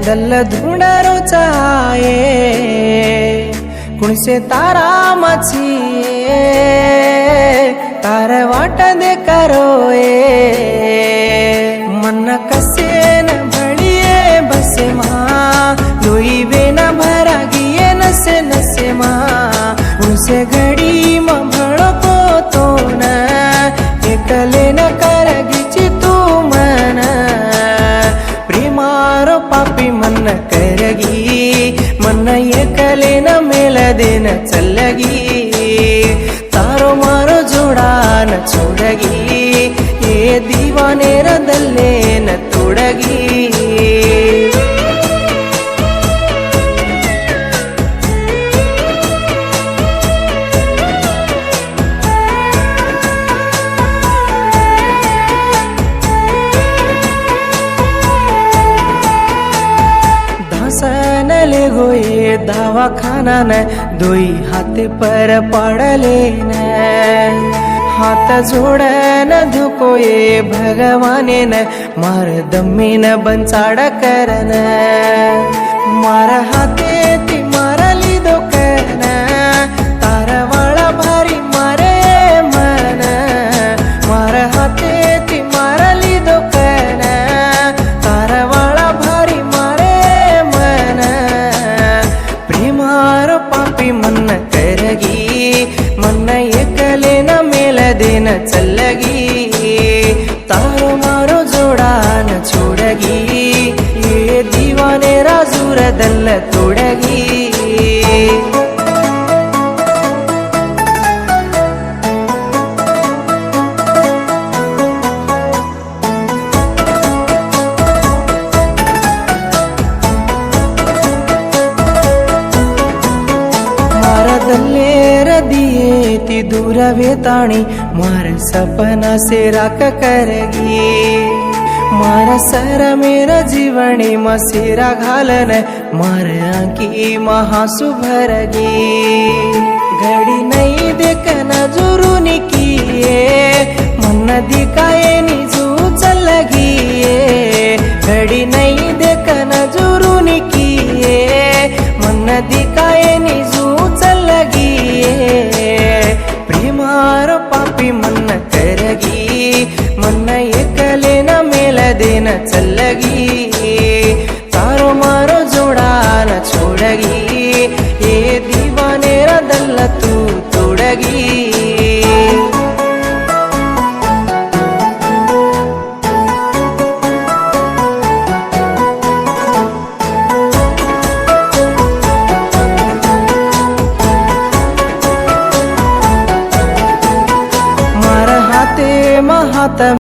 दल धुंडरो चाहे कुणसे तारा मछिए तार वाट दे करोए मन कसे न बड़िए बसे माँ लोई बेना भरा गिए नसे नसे माँ उनसे घड़ी मभड़ो को तो न एकले न कर गिची तू मन प्रेमारो पापी मन करगी मन एकले न मेल देन चलगी तारो मारो जोड़ा न छोड़गी ये दीवाने रदले न तोड़गी ले गोये दवाखाना न दोई हाथे पर पड़ले न हाथ जोड़ न धुकोये भगवाने न मार दम्मी न बंचाड़ करन मार हाथे ती मारली दो करन तार वाला भारी मारे मन मार हाथे ती मारली दो करन तार वाला भारी मारे मन प्रेमारो पापी मन करगी मन एकले न मेल देन चलगी तारो मारो जोड़ा न छोड़गी ये दीवाने राजूर दल तोड़गी दिए ती दूर वेताणी मार सपना से राख करगी मार सर मेरा जीवनी मसेरा घालन मार आंकी महासु भरगी घड़ी नहीं देखना जुरूनी किए मन दिखाए निजू चलगी घड़ी नहीं देखना जुरूनी किए मन दिखाए निजू चलगी प्रेमारो पापी मन करगी मन एकले न मेल देन चलगी तारो मारो जोड़ा न छोड़गी ये दीवाने रदल तू तोड़गी हाथ